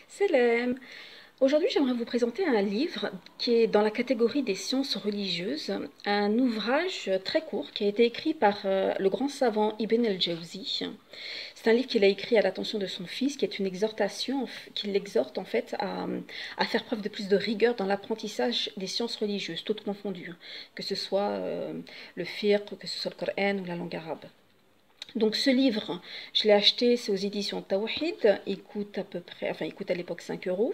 Salam. Aujourd'hui, j'aimerais vous présenter un livre qui est dans la catégorie des sciences religieuses, un ouvrage très court qui a été écrit par le grand savant Ibn al-Jawzi. C'est un livre qu'il a écrit à l'attention de son fils, qui est une exhortation qui l'exhorte en fait à faire preuve de plus de rigueur dans l'apprentissage des sciences religieuses, toutes confondues, que ce soit le fiqh, que ce soit le Coran ou la langue arabe. Donc ce livre, je l'ai acheté, c'est aux éditions Tawhid, il coûte à peu près, enfin il coûte à l'époque 5 euros.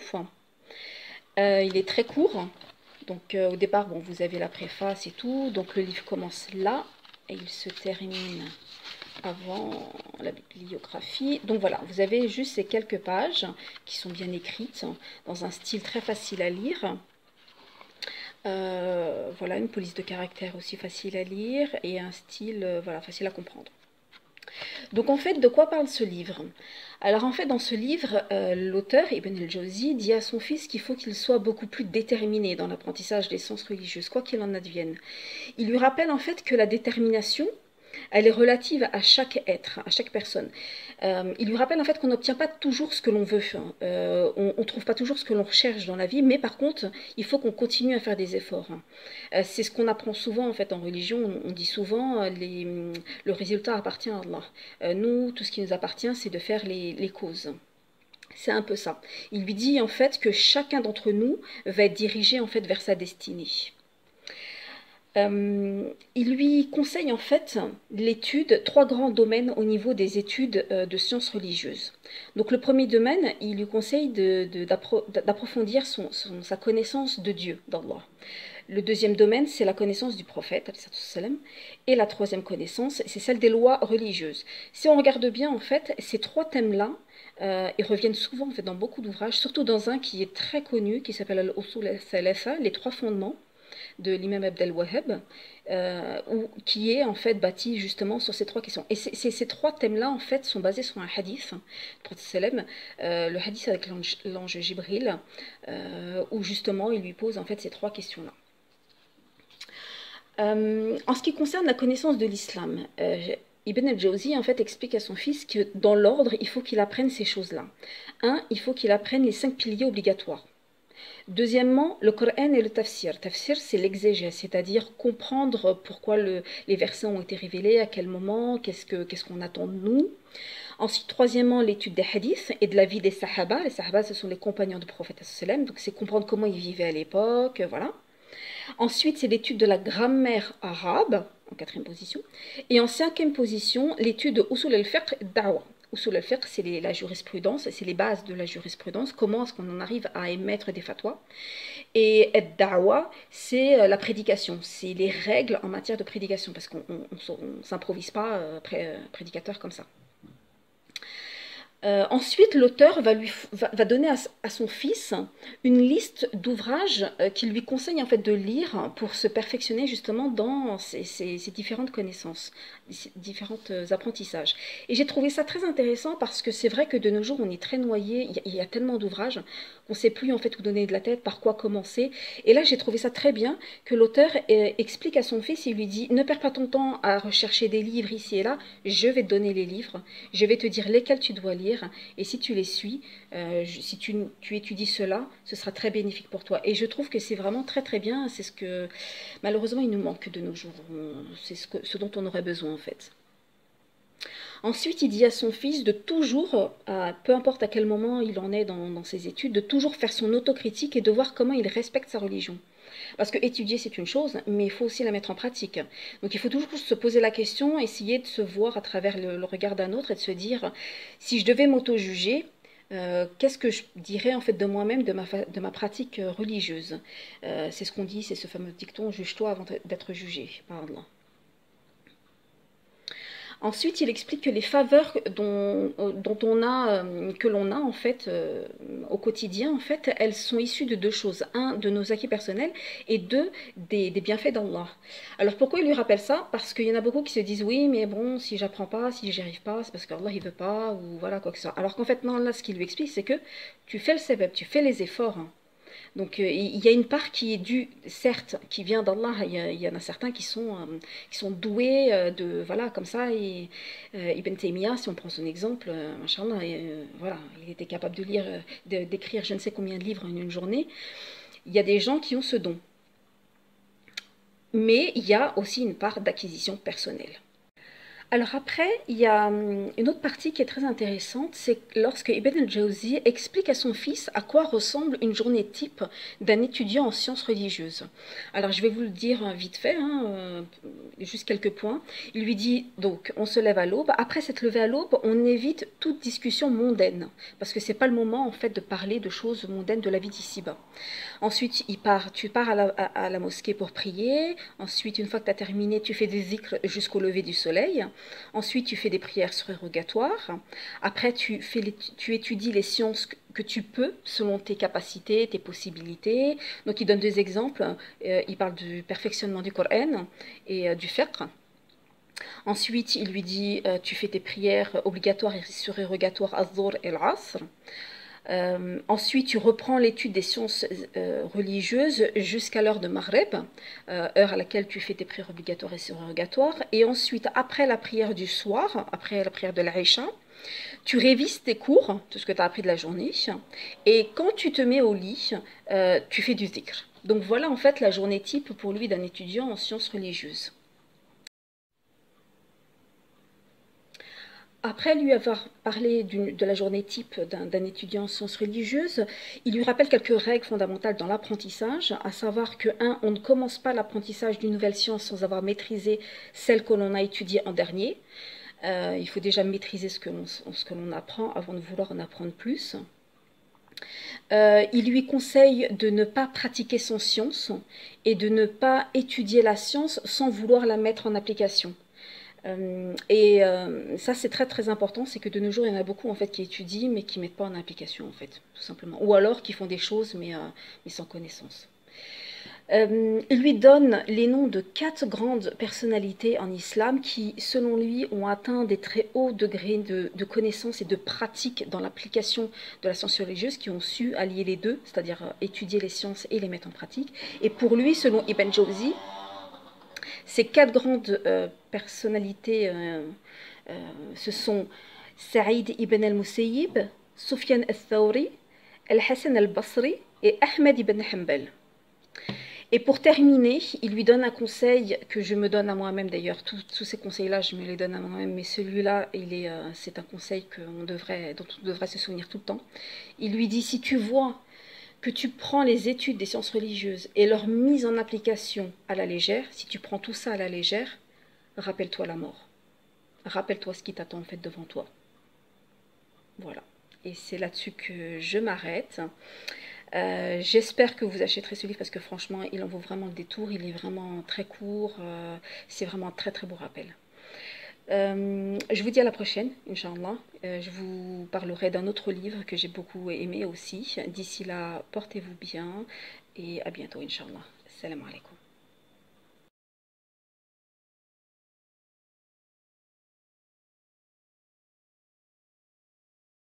Il est très court, donc au départ, bon, vous avez la préface et tout, donc le livre commence là, et il se termine avant la bibliographie. Donc voilà, vous avez juste ces quelques pages qui sont bien écrites, dans un style très facile à lire. Voilà, une police de caractère aussi facile à lire, et un style voilà, facile à comprendre. Donc en fait, de quoi parle ce livre? Alors en fait, dans ce livre, l'auteur Ibn al-Jawzi dit à son fils qu'il faut qu'il soit beaucoup plus déterminé dans l'apprentissage des sciences religieuses, quoi qu'il en advienne. Il lui rappelle en fait que la détermination, elle est relative à chaque être, à chaque personne. Il lui rappelle en fait qu'on n'obtient pas toujours ce que l'on veut, hein. On ne trouve pas toujours ce que l'on recherche dans la vie, mais par contre, il faut qu'on continue à faire des efforts, hein. C'est ce qu'on apprend souvent en fait en religion. On dit souvent le résultat appartient à Allah. Nous, tout ce qui nous appartient, c'est de faire les causes. C'est un peu ça. Il lui dit en fait que chacun d'entre nous va être dirigé en fait vers sa destinée. Il lui conseille en fait l'étude, trois grands domaines au niveau des études de sciences religieuses. Donc le premier domaine, il lui conseille d'approfondir sa connaissance de Dieu, d'Allah. Le deuxième domaine, c'est la connaissance du prophète, et la troisième connaissance, c'est celle des lois religieuses. Si on regarde bien, en fait, ces trois thèmes-là, ils reviennent souvent en fait, dans beaucoup d'ouvrages, surtout dans un qui est très connu, qui s'appelle Al-Usul al-Thalatha, les trois fondements de l'imam Abdel Wahhab, qui est en fait bâti justement sur ces trois questions. Et ces trois thèmes-là, en fait, sont basés sur un hadith, le hadith avec l'ange Jibril, où justement il lui pose en fait ces trois questions-là. En ce qui concerne la connaissance de l'islam, Ibn al-Jawzi en fait explique à son fils que dans l'ordre, il faut qu'il apprenne ces choses-là. Un, il faut qu'il apprenne les 5 piliers obligatoires. Deuxièmement, le Coran et le tafsir. Tafsir, c'est l'exégèse, c'est-à-dire comprendre pourquoi les versets ont été révélés, à quel moment, qu'est-ce qu'on attend de nous. Ensuite, troisièmement, l'étude des hadiths et de la vie des sahaba. Les sahaba, ce sont les compagnons du prophète, donc c'est comprendre comment ils vivaient à l'époque, voilà. Ensuite, c'est l'étude de la grammaire arabe, en quatrième position. Et en cinquième position, l'étude de Usul al-Fiqh et Da'wa. Usul al-Fiqh, c'est la jurisprudence, c'est les bases de la jurisprudence, comment est-ce qu'on en arrive à émettre des fatwas. Et Da'wa, c'est la prédication, c'est les règles en matière de prédication, parce qu'on ne s'improvise pas prédicateur comme ça. Ensuite, l'auteur va donner à son fils une liste d'ouvrages qu'il lui conseille en fait de lire pour se perfectionner justement dans ces différentes connaissances, ces différents apprentissages. Et j'ai trouvé ça très intéressant parce que c'est vrai que de nos jours on est très noyé, il y a tellement d'ouvrages qu'on ne sait plus en fait où donner de la tête, par quoi commencer. Et là j'ai trouvé ça très bien que l'auteur explique à son fils, il lui dit ne perds pas ton temps à rechercher des livres ici et là, je vais te donner les livres, je vais te dire lesquels tu dois lire. Et si tu les suis, si tu étudies cela, ce sera très bénéfique pour toi. Et je trouve que c'est vraiment très très bien. C'est ce que malheureusement il nous manque de nos jours. C'est ce dont on aurait besoin en fait. Ensuite, il dit à son fils de toujours, peu importe à quel moment il en est dans ses études, de toujours faire son autocritique et de voir comment il respecte sa religion. Parce que étudier, c'est une chose, mais il faut aussi la mettre en pratique. Donc il faut toujours se poser la question, essayer de se voir à travers le regard d'un autre et de se dire, si je devais m'auto-juger, qu'est-ce que je dirais en fait de moi-même, de ma pratique religieuse. C'est ce qu'on dit, c'est ce fameux dicton, juge-toi avant d'être jugé par Allah. Ensuite, il explique que les faveurs que l'on a en fait au quotidien, en fait, elles sont issues de deux choses. Un, de nos acquis personnels et deux, des bienfaits d'Allah. Alors pourquoi il lui rappelle ça? Parce qu'il y en a beaucoup qui se disent oui, mais bon, si j'apprends pas, si j'y arrive pas, c'est parce qu'Allah il veut pas ou voilà quoi que ce soit. Alors qu'en fait non, là ce qu'il lui explique c'est que tu fais le sebeb, tu fais les efforts, hein. Donc il y a une part qui est due, certes, qui vient d'Allah. Il y en a certains qui sont doués de, voilà, comme ça. Et Ibn Taymiyyah, si on prend son exemple, machallah, voilà, il était capable de lire, d'écrire je ne sais combien de livres en une journée. Il y a des gens qui ont ce don. Mais il y a aussi une part d'acquisition personnelle. Alors après, il y a une autre partie qui est très intéressante, c'est lorsque Ibn al-Jawzi explique à son fils à quoi ressemble une journée type d'un étudiant en sciences religieuses. Alors je vais vous le dire vite fait, hein, juste quelques points. Il lui dit donc on se lève à l'aube. Après s'être levé à l'aube, on évite toute discussion mondaine parce que c'est pas le moment en fait de parler de choses mondaines de la vie d'ici-bas. Ensuite, tu pars à la mosquée pour prier. Ensuite, une fois que tu as terminé, tu fais des zikrs jusqu'au lever du soleil. Ensuite, tu fais des prières surérogatoires. Après, tu étudies les sciences que tu peux selon tes capacités, tes possibilités. Donc, il donne deux exemples. Il parle du perfectionnement du Coran et du fiqh. Ensuite, il lui dit tu fais tes prières obligatoires et surérogatoires az-Zuhr et al-Asr. Ensuite, tu reprends l'étude des sciences religieuses jusqu'à l'heure de Maghreb, heure à laquelle tu fais tes prières obligatoires et surérogatoires. Et ensuite, après la prière du soir, après la prière de l'Aïcha, tu révises tes cours, tout ce que tu as appris de la journée. Et quand tu te mets au lit, tu fais du zikr. Donc voilà en fait la journée type pour lui d'un étudiant en sciences religieuses. Après lui avoir parlé de la journée type d'un étudiant en sciences religieuses, il lui rappelle quelques règles fondamentales dans l'apprentissage, à savoir que 1. On ne commence pas l'apprentissage d'une nouvelle science sans avoir maîtrisé celle que l'on a étudiée en dernier. Il faut déjà maîtriser ce que l'on apprend avant de vouloir en apprendre plus. Il lui conseille de ne pas pratiquer son science et de ne pas étudier la science sans vouloir la mettre en application. Ça c'est très très important, c'est que de nos jours il y en a beaucoup en fait qui étudient mais qui ne mettent pas en application en fait, tout simplement. Ou alors qui font des choses mais sans connaissance. Il lui donne les noms de 4 grandes personnalités en islam qui, selon lui, ont atteint des très hauts degrés de connaissances et de pratique dans l'application de la science religieuse, qui ont su allier les deux, c'est-à-dire étudier les sciences et les mettre en pratique. Et pour lui, selon Ibn Jawzi, ces 4 grandes personnalités, ce sont Saïd ibn al-Musayyib, Sufyan al-Thawri, Al-Hassan al-Basri et Ahmed ibn Hanbal. Et pour terminer, il lui donne un conseil que je me donne à moi-même d'ailleurs. Tous ces conseils-là, je me les donne à moi-même, mais celui-là, c'est un conseil dont on devrait se souvenir tout le temps. Il lui dit, si tu vois que tu prends les études des sciences religieuses et leur mise en application à la légère, si tu prends tout ça à la légère, rappelle-toi la mort. Rappelle-toi ce qui t'attend en fait devant toi. Voilà. Et c'est là-dessus que je m'arrête. J'espère que vous achèterez ce livre parce que franchement, il en vaut vraiment le détour. Il est vraiment très court. C'est vraiment un très très beau rappel. Je vous dis à la prochaine, Inch'Allah. Je vous parlerai d'un autre livre que j'ai beaucoup aimé aussi. D'ici là, portez-vous bien et à bientôt, Inch'Allah. Salam alaikum.